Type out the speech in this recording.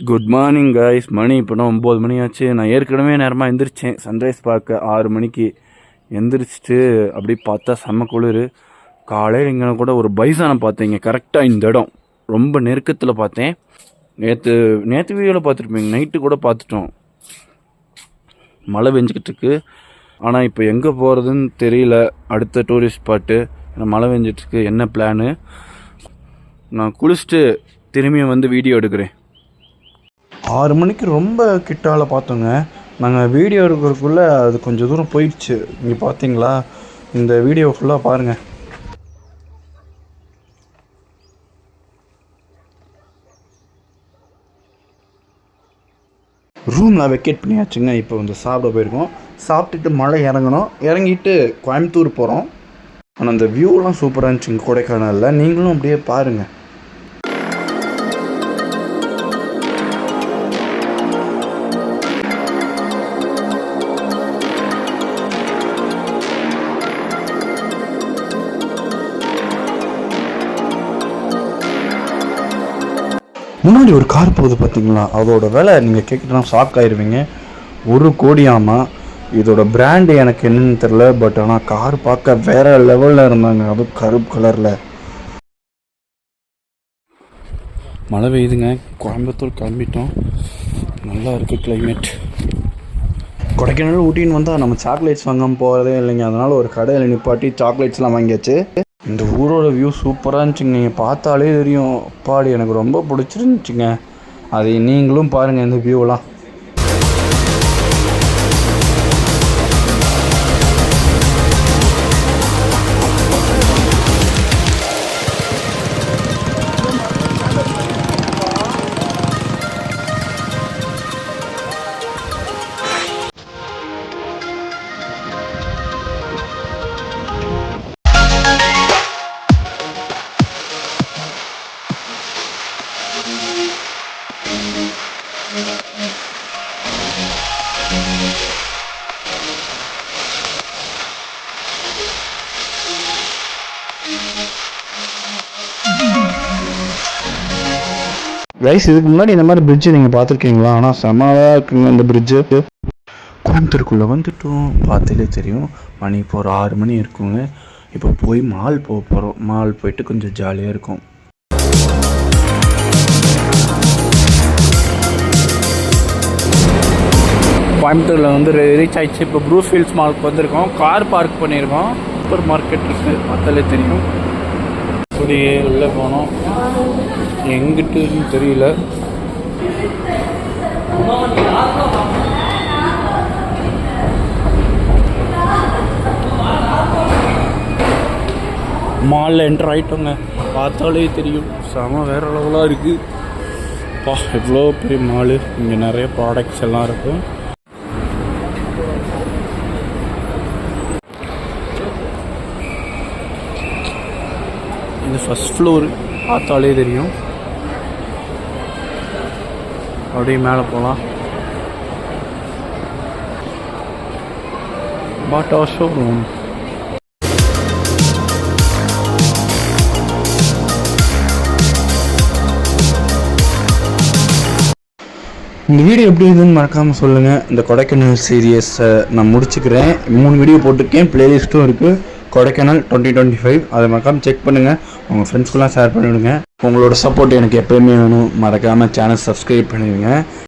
Good morning guys. மணி இப்போ தான் 9 மணி ஆச்சு. நான் ஏற்கனவே நேரமாக எந்திரிச்சேன் சன்ரைஸ் பார்க்க 6 மணிக்கு எந்திரிச்சிட்டு அப்படி பார்த்தா செம்ம குளிர். காலையில் இங்கே கூட ஒரு பைசானை பார்த்தேங்க. கரெக்டாக இந்த இடம் ரொம்ப நெருக்கத்தில் பார்த்தேன். நேற்று வீடியோவில் பார்த்துருப்பீங்க, நைட்டு கூட பார்த்துட்டோம். மழை பெஞ்சிக்கிட்டு இருக்கு. ஆனால் இப்போ எங்கே போகிறதுன்னு தெரியல. அடுத்த டூரிஸ்ட் ஸ்பாட்டு மழை பெஞ்சிட்ருக்கு. என்ன பிளானு? நான் குளிச்சுட்டு திரும்பியும் வந்து வீடியோ எடுக்கிறேன். 6 மணிக்கு ரொம்ப கிட்டால பார்த்தோங்க. நாங்கள் வீடியோ எடுக்கிறதுக்குள்ளே அது கொஞ்சம் தூரம் போயிடுச்சு. நீங்கள் பார்த்தீங்களா? இந்த வீடியோ ஃபுல்லாக பாருங்கள். ரூமில் வெக்கேட் பண்ணியாச்சுங்க. இப்போ வந்து சாப்பிட போயிருக்கோம். சாப்பிட்டுட்டு மழை இறங்கிட்டு கோயம்புத்தூர் போகிறோம். ஆனால் அந்த வியூலாம் சூப்பராக இருந்துச்சுங்க கொடைக்கானலில். நீங்களும் அப்படியே பாருங்கள். முன்னாடி ஒரு கார் போகுது பார்த்தீங்களா? அதோட விலை நீங்கள் கேட்குறதுனா ஷாக் ஆயிடுவீங்க. 1 கோடியாமா. இதோட பிராண்டு எனக்கு என்னன்னு தெரில. பட் ஆனால் கார் பார்க்க வேறு லெவலில் இருந்தாங்க. அதுவும் கருப்பு கலரில். மழை பெய்யுதுங்க. கோயம்புத்தூர் கிளம்பிட்டோம். நல்லா இருக்குது கிளைமேட். கொடைக்கானல் ஊட்டின்னு வந்தால் நம்ம சாக்லேட்ஸ் வாங்காமல் போகிறதே இல்லைங்க. அதனால் ஒரு கடையில் நிப்பாட்டி சாக்லேட்ஸ்லாம் வாங்கியாச்சு. இந்த ஊரோட வியூ சூப்பராக இருந்துச்சுங்க. நீங்கள் பார்த்தாலே தெரியும். அப்பாடி எனக்கு ரொம்ப பிடிச்சிருந்துச்சுங்க. அதை நீங்களும் பாருங்கள் இந்த வியூவெலாம். ரைஸ், இதுக்கு முன்னாடி இந்த மாதிரி பிரிட்ஜு நீங்கள் பார்த்துருக்கீங்களா? ஆனால் செம்மையாக இருக்குங்க இந்த பிரிட்ஜு. கோயம்புத்தூருக்குள்ளே வந்துட்டோம். பார்த்தாலே தெரியும். மணி இப்போ ஒரு 6 மணி இருக்குங்க. இப்போ போய் மால் போக போகிறோம். மால் போயிட்டு கொஞ்சம் ஜாலியாக இருக்கும். கோயம்புத்தூரில் வந்து ரீச் ஆகிடுச்சு. இப்போ ப்ரூஃபீல்ட்ஸ் மாலுக்கு வந்திருக்கோம். கார் பார்க் பண்ணியிருக்கோம். சூப்பர் மார்க்கெட் இருக்குது, பார்த்தாலே தெரியும். அப்படியே உள்ளே போனோம். எங்கிட்டுன்னு தெரியல. மாலில் என்ட்ரு ஆகிட்டோங்க. பார்த்தாலே தெரியும். செம வேறு லெவலாக இருக்குது. பா, எவ்வளோ பெரிய மாலு. இங்கே நிறைய ப்ராடக்ட்ஸ் எல்லாம் இருக்கும். இது ஃபஸ்ட் ஃப்ளோர், பார்த்தாலே தெரியும். அப்படியே மேலே போகலாம். பாட்டா ஷோரூம். இந்த வீடியோ எப்படி இருக்குதுன்னு மறக்காமல் சொல்லுங்கள். இந்த கொடைக்கானல் சீரியஸை நான் முடிச்சுக்கிறேன். 3 வீடியோ போட்டிருக்கேன். ப்ளேலிஸ்ட்டும் இருக்குது. கொடைக்கானல் 2025. அதை மறக்காமல் செக் பண்ணுங்கள். உங்கள் ஃப்ரெண்ட்ஸ்க்குலாம் ஷேர் பண்ணிவிடுங்க. உங்களோட சப்போர்ட் எனக்கு எப்போயுமே வேணும். மறக்காமல் சேனல் சப்ஸ்கிரைப் பண்ணிடுங்க.